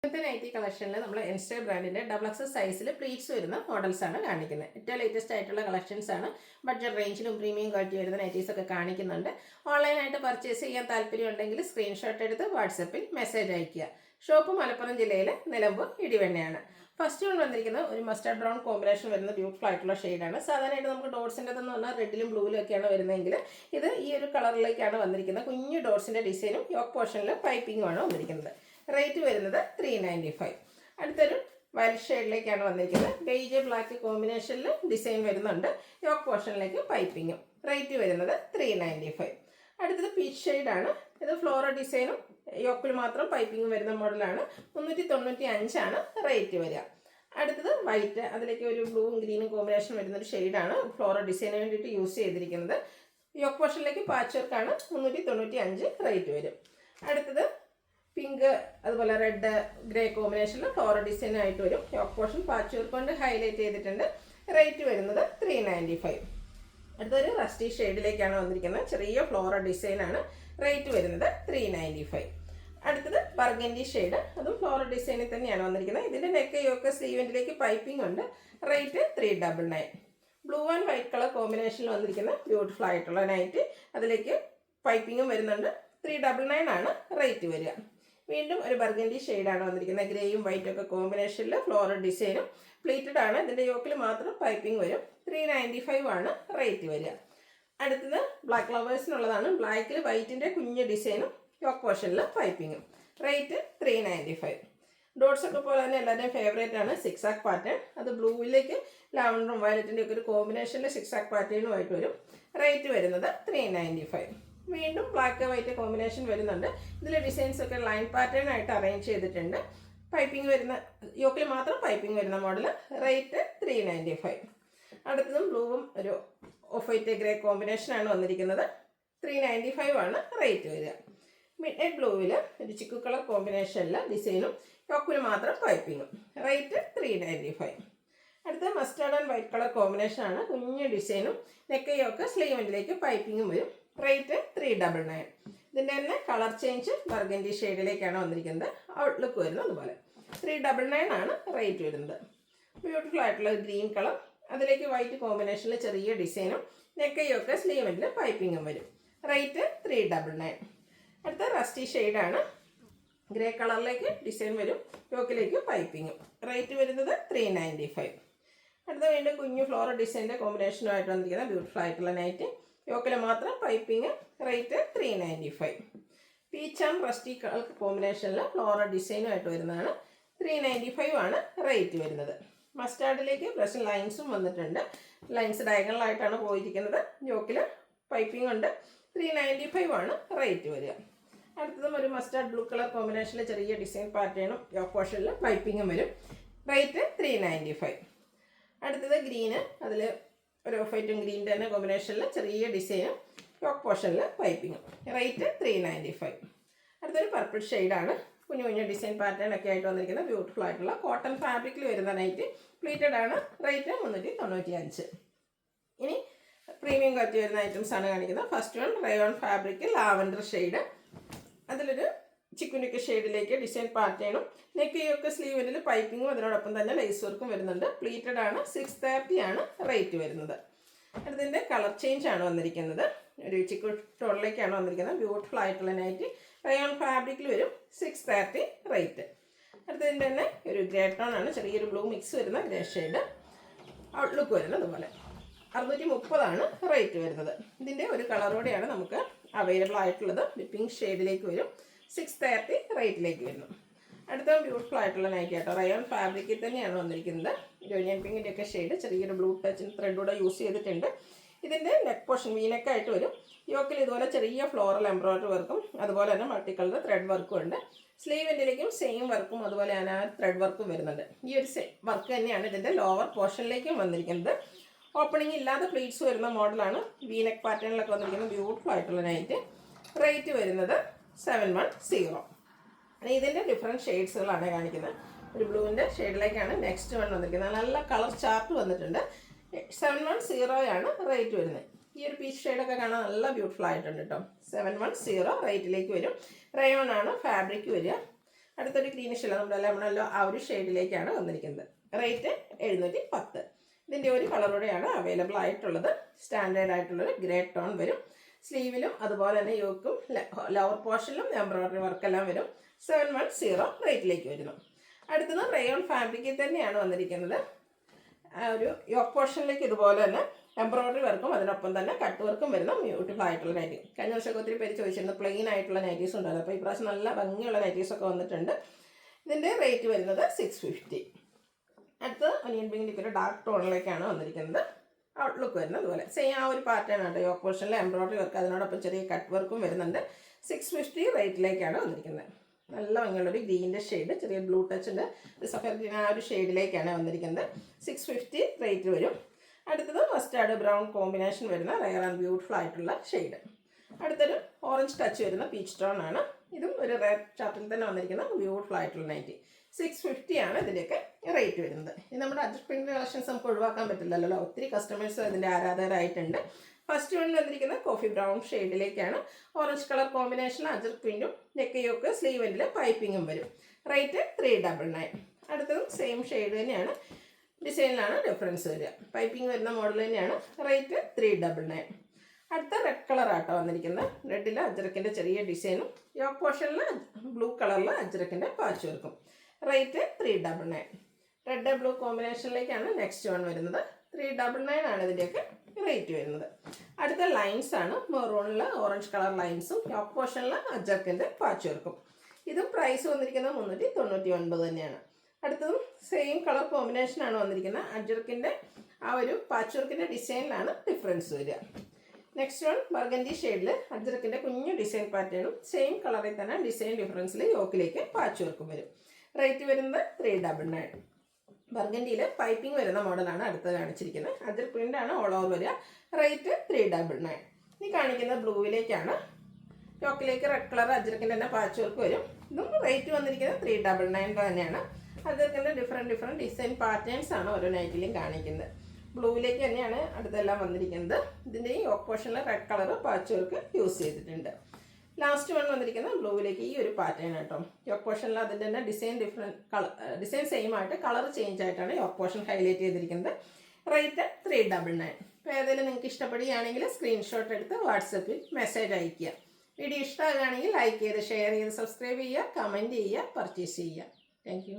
ഇന്നത്തെ നൈറ്റി കളക്ഷനിൽ നമ്മൾ എൻസ്റ്റേ ബ്രാൻഡിൻ്റെ ഡബിൾ എക്സൽ സൈസിൽ പ്ലീറ്റ്സ് വരുന്ന മോഡൽസ് ആണ് കാണിക്കുന്നത്. ഏറ്റവും ലേറ്റസ്റ്റ് ആയിട്ടുള്ള കളക്ഷൻസ് ആണ്. ബഡ്ജറ്റ് റേഞ്ചിലും പ്രീമിയം ക്വാളിറ്റി വരുന്ന നൈറ്റീസ് ഒക്കെ കാണിക്കുന്നുണ്ട്. ഓൺലൈനായിട്ട് പർച്ചേസ് ചെയ്യാൻ താല്പര്യം ഉണ്ടെങ്കിൽ സ്ക്രീൻഷോട്ട് എടുത്ത് വാട്സപ്പിൽ മെസ്സേജ് അയയ്ക്കുക. ഷോപ്പ് മലപ്പുറം ജില്ലയിലെ നിലമ്പൂർ ഇടിവണ്ണയാണ്. ഫസ്റ്റ് വൺ വന്നിരിക്കുന്നത് ഒരു മസ്റ്റാർഡ് ബ്രൗൺ കോമ്പിനേഷൻ വരുന്ന ബ്യൂട്ടിഫുൾ ആയിട്ടുള്ള ഷെയ്ഡാണ്. സാധാരണയായിട്ട് നമുക്ക് ഡോട്ട്സിൻ്റെതെന്ന് പറഞ്ഞാൽ റെഡിലും ബ്ലൂവിലും ഒക്കെയാണ് വരുന്നതെങ്കിൽ ഇത് ഈ ഒരു കളറിലേക്കാണ് വന്നിരിക്കുന്നത്. കുഞ്ഞു ഡോട്ട്സിൻ്റെ ഡിസൈനും യോക്ക് പോർഷനിൽ പൈപ്പിങ്ങുമാണ് വന്നിരിക്കുന്നത്. റേറ്റ് വരുന്നത് 395. അടുത്തൊരു വയലറ്റ് ഷെയ്ഡിലേക്കാണ് വന്നിരിക്കുന്നത്. ബെയ്ജ് ബ്ലാക്ക് കോമ്പിനേഷനിൽ ഡിസൈൻ വരുന്നുണ്ട്. യോക്ക് പോർഷനിലേക്ക് പൈപ്പിങ്ങും. റേറ്റ് വരുന്നത് 395. അടുത്തത് പീച്ച് ഷെയ്ഡാണ്. ഇത് ഫ്ലോറൽ ഡിസൈനും യോക്കിൽ മാത്രം പൈപ്പിങ്ങും വരുന്ന മോഡലാണ്. 395 റേറ്റ് വരിക. അടുത്തത് വൈറ്റ്, അതിലേക്ക് ഒരു ബ്ലൂവും ഗ്രീനും കോമ്പിനേഷൻ വരുന്നൊരു ഷെയ്ഡാണ് ഫ്ലോറൽ ഡിസൈനിന് വേണ്ടിയിട്ട് യൂസ് ചെയ്തിരിക്കുന്നത്. യോക്ക് പോർഷനിലേക്ക് പാച്ച് വർക്കാണ്. 395 റേറ്റ് വരും. അടുത്തത് പിങ്ക്, അതുപോലെ റെഡ് ഗ്രേ കോമ്പിനേഷനിൽ ഫ്ലോറൽ ഡിസൈൻ ആയിട്ട് വരും. യോക്ക് പോർഷൻ പാച്ച് വർക്ക് കൊണ്ട് ഹൈലൈറ്റ് ചെയ്തിട്ടുണ്ട്. റേറ്റ് വരുന്നത് 395. അടുത്തൊരു റസ്റ്റി ഷെയ്ഡിലേക്കാണ് വന്നിരിക്കുന്നത്. ചെറിയ ഫ്ലോറൽ ഡിസൈനാണ്. റേറ്റ് വരുന്നത് 395. അടുത്തത് ബർഗൻഡി ഷെയ്ഡ്, അതും ഫ്ലോറൽ ഡിസൈനിൽ തന്നെയാണ് വന്നിരിക്കുന്നത്. ഇതിൻ്റെ നെക്ക് യോക്ക് സ്ലീവിൻ്റിലേക്ക് പൈപ്പിംഗ് ഉണ്ട്. Rate 399. Blue and white colour കോമ്പിനേഷനിൽ വന്നിരിക്കുന്ന ബ്യൂട്ടിഫുൾ ആയിട്ടുള്ള നൈറ്റ്, അതിലേക്ക് പൈപ്പിങ്ങും വരുന്നുണ്ട്. 399 റേറ്റ് വരിക. വീണ്ടും ഒരു ബർഗൻഡി ഷെയ്ഡാണ് വന്നിരിക്കുന്നത്. ഗ്രേയും വൈറ്റും ഒക്കെ കോമ്പിനേഷനിൽ ഫ്ലോറൽ ഡിസൈനും പ്ലീറ്റഡ് ആണ്. ഇതിൻ്റെ യോക്കിൽ മാത്രം പൈപ്പിംഗ് വരും. 395 റേറ്റ് വരിക. അടുത്തത് ബ്ലാക്ക് ലവേഴ്സിനുള്ളതാണ്. ബ്ലാക്കിൽ വൈറ്റിൻ്റെ കുഞ്ഞ് ഡിസൈനും യോക്ക് പോർഷനിൽ പൈപ്പിങ്ങും. റേറ്റ് 395. ഡോട്ട്സ് ഒക്കെ പോലെ തന്നെ എല്ലാവരുടെയും ഫേവറേറ്റ് ആണ് സിക്സാക് പാറ്റേൺ. അത് ബ്ലൂവിലേക്ക് ലാവൻഡറും വയലറ്റിൻ്റെ ഒക്കെ ഒരു കോമ്പിനേഷനിൽ സിക്സാക് പാറ്റേണുമായിട്ട് വരും. റേറ്റ് വരുന്നത് 395. വീണ്ടും ബ്ലാക്ക് വൈറ്റ് കോമ്പിനേഷൻ വരുന്നുണ്ട്. ഇതിൽ ഡിസൈൻസ് ഒക്കെ ലൈൻ പാറ്റേൺ ആയിട്ട് അറേഞ്ച് ചെയ്തിട്ടുണ്ട്. പൈപ്പിംഗ് വരുന്ന യോക്കിൽ മാത്രം പൈപ്പിംഗ് വരുന്ന മോഡൽ. റേറ്റ് 395. അടുത്തതും ബ്ലൂവും ഒരു ഓഫ് വൈറ്റ് ഗ്രേ കോമ്പിനേഷനാണ് വന്നിരിക്കുന്നത്. 395 റേറ്റ് വരിക. മിഡ് നൈറ്റ് ബ്ലൂവിൽ ഒരു ചിക്കു കളർ കോമ്പിനേഷനിൽ ഡിസൈനും യോക്കിൽ മാത്രം പൈപ്പിങ്ങും. റേറ്റ് 395. അടുത്ത മസ്റ്റാർഡ് ആൻഡ് വൈറ്റ് കളർ കോമ്പിനേഷനാണ്. കുഞ്ഞു ഡിസൈനും നെക്ക് യോക്ക് സ്ലീവൻറ്റിലേക്ക് പൈപ്പിങ്ങും വരും. റേറ്റ് 399. ഇതിൻ്റെ തന്നെ കളർ ചേഞ്ച് ബർഗൻഡി ഷെയ്ഡിലേക്കാണ് വന്നിരിക്കുന്നത്. ഔട്ട്ലുക്ക് വരുന്നത് അതുപോലെ. 399 റേറ്റ് വരുന്നത്. ബ്യൂട്ടിഫുൾ ആയിട്ടുള്ള ഗ്രീൻ കളർ, അതിലേക്ക് വൈറ്റ് കോമ്പിനേഷനിൽ ചെറിയ ഡിസൈനും നെക്കയൊക്കെ സ്ലീവെൻ്റിൽ പൈപ്പിങ്ങും വരും. റേറ്റ് 399. അടുത്ത റസ്റ്റി ഷെയ്ഡാണ്. ഗ്രേ കളറിലേക്ക് ഡിസൈൻ വരും. യോക്കിലേക്ക് പൈപ്പിങ്ങും. റേറ്റ് വരുന്നത് 395. അടുത്ത വീണ്ടും കുഞ്ഞു ഫ്ലോറൽ ഡിസൈൻ്റെ കോമ്പിനേഷനുമായിട്ട് വന്നിരിക്കുന്ന ബ്യൂട്ടിഫുൾ ആയിട്ടുള്ള നൈറ്റ്, യോക്കിൽ മാത്രം piping. Rate 395. Peach and rusty colour കോമ്പിനേഷനിൽ ഫ്ലോറൽ ഡിസൈനുമായിട്ട് വരുന്നതാണ്. 395 റേറ്റ് വരുന്നത്. മസ്റ്റാർഡിലേക്ക് ബ്രഷ് ലൈൻസും വന്നിട്ടുണ്ട്. ലൈൻസ് ഡയഗണലായിട്ടാണ് പോയിരിക്കുന്നത്. യോക്കിൽ പൈപ്പിംഗ് ഉണ്ട്. 395 റേറ്റ് വരിക. അടുത്തതും ഒരു മസ്റ്റാർഡ് ബ്ലൂ കളർ കോമ്പിനേഷനിൽ ചെറിയ ഡിസൈൻ പാറ്റേണും യോക്ക് പോർഷനിൽ പൈപ്പിങ്ങും വരും. റേറ്റ് 395. അടുത്തത് ഗ്രീന്, അതിൽ ഒരു ഓഫ് വൈറ്റും ഗ്രീൻ്റെ തന്നെ കോമ്പിനേഷനിൽ ചെറിയ ഡിസൈനും യോക്ക് പോർഷനിൽ പൈപ്പിങ്ങും. റേറ്റ് 395. അടുത്തൊരു പർപ്പിൾ ഷെയ്ഡാണ്. കുഞ്ഞു കുഞ്ഞു ഡിസൈൻ പാറ്റേൺ ഒക്കെ ആയിട്ട് വന്നിരിക്കുന്ന ബ്യൂട്ടിഫുൾ ആയിട്ടുള്ള കോട്ടൺ ഫാബ്രിക്കിൽ വരുന്ന നൈറ്റ്, പ്ലീറ്റഡ് ആണ്. റേറ്റ് 395. ഇനി പ്രീമിയം ക്വാളിറ്റി വരുന്ന ഐറ്റംസ് ആണ് കാണിക്കുന്നത്. First one rayon fabric lavender shade, അതിലൊരു ചിക്കുനിക്ക് ഷെയ്ഡിലേക്ക് ഡിസൈൻ പാറ്റേണും നെക്കയൊക്കെ സ്ലീവിൽ പൈപ്പിങ്ങും അതിനോടൊപ്പം തന്നെ ലേസ് വർക്കും വരുന്നുണ്ട്. പ്ലീറ്റഡ് ആണ്. 630 റേറ്റ് വരുന്നത്. അടുത്തതിൻ്റെ കളർ ചേഞ്ച് ആണ് വന്നിരിക്കുന്നത്. ഒരു ചിക്കു ടോണിലേക്കാണ് വന്നിരിക്കുന്നത്. ബ്യൂട്ടിഫുൾ ആയിട്ടുള്ള നൈറ്റ് റയോൺ ഫാബ്രിക്കിൽ വരും. 630 റേറ്റ്. അടുത്തതിൻ്റെ തന്നെ ഒരു ഗ്രേ ടോൺ ആണ്. ചെറിയൊരു ബ്ലൂ മിക്സ് വരുന്ന ഗ്രേ ഷെയ്ഡ്. ഔട്ട്ലുക്ക് വരുന്നത് അതുപോലെ. 630 റേറ്റ് വരുന്നത്. ഇതിൻ്റെ ഒരു കളറോടെയാണ് നമുക്ക് അവൈലബിൾ ആയിട്ടുള്ളത്. പിങ്ക് ഷെയ്ഡിലേക്ക് വരും. 630 റേറ്റിലേക്ക് വരുന്നു. അടുത്ത ബ്യൂട്ടിഫുൾ ആയിട്ടുള്ള നൈറ്റ് കേട്ടോ. റയോൺ ഫാബ്രിക്കിൽ തന്നെയാണ് വന്നിരിക്കുന്നത്. യോനിയൻ പിങ്കിൻ്റെ ഒക്കെ ഷെയ്ഡ് ചെറിയൊരു ബ്ലൂ ടച്ച് ത്രെഡൂടെ യൂസ് ചെയ്തിട്ടുണ്ട്. ഇതിൻ്റെ നെക്ക് പോർഷൻ വീനെക്കായിട്ട് വരും. യോക്കിൽ ഇതുപോലെ ചെറിയ ഫ്ലോറൽ എംബ്രോയിഡറി വർക്കും അതുപോലെ തന്നെ മൾട്ടി കളർ ത്രെഡ് വർക്കും ഉണ്ട്. സ്ലീവിൻ്റിലേക്കും സെയിം വർക്കും അതുപോലെ തന്നെ ത്രെഡ് വർക്കും വരുന്നുണ്ട്. ഈ ഒരു വർക്ക് തന്നെയാണ് ഇതിൻ്റെ ലോവർ പോർഷനിലേക്കും വന്നിരിക്കുന്നത്. ഓപ്പണിംഗ് ഇല്ലാതെ പ്ലീറ്റ്സ് വരുന്ന മോഡലാണ്. വീനെക്ക് പാറ്റേണിലൊക്കെ വന്നിരിക്കുന്ന ബ്യൂട്ടിഫുൾ ആയിട്ടുള്ള നൈറ്റ്. റേറ്റ് വരുന്നത് 710. ഇതിൻ്റെ ഡിഫറെൻറ്റ് ഷെയ്ഡ്സുകളാണ് കാണിക്കുന്നത്. ഒരു ബ്ലൂവിൻ്റെ ഷെയ്ഡിലേക്കാണ് നെക്സ്റ്റ് വൺ വന്നിരിക്കുന്നത്. നല്ല കളർ ചാർട്ട് വന്നിട്ടുണ്ട്. 710 റേറ്റ് വരുന്നത്. ഈ ഒരു പീച്ച് ഷെയ്ഡൊക്കെ കാണാൻ നല്ല ബ്യൂട്ടിഫുൾ ആയിട്ടുണ്ട് കേട്ടോ. 710 റേറ്റിലേക്ക് വരും. റയോൺ ആണ് ഫാബ്രിക് വരിക. അടുത്തൊരു ഗ്രീനിഷ് അല്ല നമ്മുടെ ലെമണല്ലോ ആ ഒരു ഷെയ്ഡിലേക്കാണ് വന്നിരിക്കുന്നത്. റേറ്റ് 710. ഇതിൻ്റെ ഒരു കളറോടെയാണ് അവൈലബിൾ ആയിട്ടുള്ളത്. സ്റ്റാൻഡേർഡ് ആയിട്ടുള്ളൊരു ഗ്രേ ടോൺ വരും. സ്ലീവിലും അതുപോലെ തന്നെ യോക്കും ലോവർ പോർഷനിലും എംബ്രോയ്ഡറി വർക്കെല്ലാം വരും. 710 റേറ്റിലേക്ക് വരുന്നു. അടുത്തത് റയോൺ ഫാബ്രിക്കിൽ തന്നെയാണ് വന്നിരിക്കുന്നത്. ഒരു യോക്ക് പോർഷനിലേക്ക് ഇതുപോലെ തന്നെ എംബ്രോയ്ഡറി വർക്കും അതിനൊപ്പം തന്നെ കട്ട് വർക്കും വരുന്ന ബ്യൂട്ടിഫുൾ ആയിട്ടുള്ള നൈറ്റി. കഴിഞ്ഞ വർഷമൊക്കെ ഒത്തിരി പേര് ചോദിച്ചിരുന്നു പ്ലെയിൻ ആയിട്ടുള്ള നൈറ്റീസ് ഉണ്ടായിരുന്നു. അപ്പോൾ ഇപ്രാവശ്യം നല്ല ഭംഗിയുള്ള നൈറ്റീസൊക്കെ വന്നിട്ടുണ്ട്. ഇതിൻ്റെ റേറ്റ് വരുന്നത് 650. അടുത്തത് ഒനിയൻ പിങ്കിൻ്റെ ഒരു ഡാർക്ക് ടോണിലേക്കാണ് വന്നിരിക്കുന്നത്. ഔട്ട്ലുക്ക് വരുന്നത് അതുപോലെ സെയിം ആ ഒരു പാറ്റേൺ ആണ്. യോക്ക് പോർഷനിൽ എംബ്രോയ്ഡറി വർക്ക് അതിനോടൊപ്പം ചെറിയ കട്ട് വർക്കും വരുന്നുണ്ട്. 650 റേറ്റിലേക്കാണ് വന്നിരിക്കുന്നത്. നല്ല ഭംഗിയുള്ളൊരു ഗ്രീനിൻ്റെ ഷെയ്ഡ്, ചെറിയ ബ്ലൂ ടച്ചിൻ്റെ സഫർ ഗ്രീൻ ആ ഒരു ഷെയ്ഡിലേക്കാണ് വന്നിരിക്കുന്നത്. 650 റേറ്റ് വരും. അടുത്തത് മസ്റ്റാർഡ് ബ്രൗൺ കോമ്പിനേഷൻ വരുന്ന റയർ ആൻഡ് ബ്യൂട്ടിഫുൾ ആയിട്ടുള്ള ഷെയ്ഡ്. അടുത്തൊരു ഓറഞ്ച് ടച്ച് വരുന്ന പീച്ച് ടോൺ ആണ്. ഇതും ഒരു റെഡ് ചാർട്ടിൽ തന്നെ വന്നിരിക്കുന്ന ബ്യൂട്ടിഫുൾ ആയിട്ടുള്ള നൈറ്റി. 650 ആണ് ഇതിൻ്റെയൊക്കെ റേറ്റ് വരുന്നത്. ഇത് നമ്മുടെ അഡ്ജസ്റ്റ് പ്രിൻ്റ് കളക്ഷൻസ് നമുക്ക് ഒഴിവാക്കാൻ പറ്റില്ലല്ലോ. ഒത്തിരി കസ്റ്റമേഴ്സ് അതിൻ്റെ ആരാധകരായിട്ടുണ്ട്. ഫസ്റ്റ് വൺ വന്നിരിക്കുന്ന കോഫി ബ്രൗൺ ഷെയ്ഡിലേക്കാണ്. ഓറഞ്ച് കളർ കോമ്പിനേഷനിൽ അജർക്ക് പ്രിൻറ്റും നെക്ക് യോക്ക് സ്ലീവ് എൻഡിൽ പൈപ്പിങ്ങും വരും. റേറ്റ് 399. അടുത്തതും സെയിം ഷെയ്ഡ് തന്നെയാണ്. ഡിസൈനിലാണ് ഡിഫറൻസ് വരിക. പൈപ്പിംഗ് വരുന്ന മോഡൽ തന്നെയാണ്. റേറ്റ് 399. അടുത്ത റെഡ് കളർ ആട്ടോ വന്നിരിക്കുന്നത്. റെഡിൽ അജ്രക്കിൻ്റെ ചെറിയ ഡിസൈനും യോക്ക് പോർഷനിൽ ബ്ലൂ കളറിൽ അജ്രക്കിൻ്റെ പാച്ച് വർക്കും. റേറ്റ് 399. റെഡ് ബ്ലൂ കോമ്പിനേഷനിലേക്കാണ് നെക്സ്റ്റ് വൺ വരുന്നത്. 399 ആണ് ഇതിൻ്റെയൊക്കെ റേറ്റ് വരുന്നത്. അടുത്ത ലൈൻസ് ആണ്. മെറൂണിൽ ഓറഞ്ച് കളർ ലൈൻസും യോക്ക് പോർഷനിൽ അജ്രക്കിൻ്റെ പാച്ച് വർക്കും. ഇതും പ്രൈസ് വന്നിരിക്കുന്നത് 399 തന്നെയാണ്. അടുത്തതും സെയിം കളർ കോമ്പിനേഷനാണ് വന്നിരിക്കുന്നത്. അജ്രക്കിൻ്റെ ആ ഒരു പാച്ച് വർക്കിൻ്റെ ഡിസൈനിലാണ് ഡിഫറൻസ് വരിക. നെക്സ്റ്റ് വൺ ബർഗൻഡി ഷെയ്ഡിൽ അജ്രക്കിൻ്റെ കുഞ്ഞു ഡിസൈൻ പാറ്റേണും സെയിം കളറിൽ തന്നെ ഡിസൈൻ ഡിഫറൻസിൽ യോക്കിലേക്ക് പാച്ച് വർക്കും വരും. റേറ്റ് വരുന്നത് 399. ബർഗൻഡിയിൽ പൈപ്പിംഗ് വരുന്ന മോഡലാണ് അടുത്ത് കാണിച്ചിരിക്കുന്നത്. അജ്രക്ക് പ്രിൻ്റാണ് ഓൾ ഓവർ വരിക. റേറ്റ് 399. ഇനി കാണിക്കുന്ന ബ്ലൂവിലേക്കാണ്. യോക്കിലേക്ക് റെഡ് കളർ അജ്രക്കിൻ്റെ തന്നെ പാച്ച് വർക്ക് വരും. ഇതും റേറ്റ് വന്നിരിക്കുന്നത് 399 തന്നെയാണ്. അജ്രക്കിൻ്റെ ഡിഫറെൻറ്റ് ഡിസൈൻ പാറ്റേൺസ് ആണ് ഓരോ നൈറ്റിലും കാണിക്കുന്നത്. ബ്ലൂവിലേക്ക് തന്നെയാണ് അടുത്തെല്ലാം വന്നിരിക്കുന്നത്. ഇതിൻ്റെ ഈ യോക്ക് പോർഷനിൽ red colour patch work use ചെയ്തിട്ടുണ്ട്. ലാസ്റ്റ് വൺ വന്നിരിക്കുന്നത് ബ്ലൂവിലേക്ക് ഈ ഒരു പാറ്റേൺ കേട്ടോ. യോക്ക് പോർഷനിൽ അതിൻ്റെ തന്നെ ഡിസൈൻ സെയിം ആയിട്ട് കളർ ചേഞ്ച് ആയിട്ടാണ് യോക്ക് പോർഷൻ ഹൈലൈറ്റ് ചെയ്തിരിക്കുന്നത്. റേറ്റ് 399. അപ്പോൾ ഏതെങ്കിലും നിങ്ങൾക്ക് ഇഷ്ടപ്പെടുകയാണെങ്കിൽ സ്ക്രീൻഷോട്ട് എടുത്ത് വാട്സപ്പിൽ മെസ്സേജ് അയയ്ക്കുക. വീഡിയോ ഇഷ്ടമാകുകയാണെങ്കിൽ ലൈക്ക് ചെയ്ത് ഷെയർ ചെയ്ത് സബ്സ്ക്രൈബ് ചെയ്യുക, കമൻറ്റ് ചെയ്യുക, പർച്ചേസ് ചെയ്യുക. Thank you.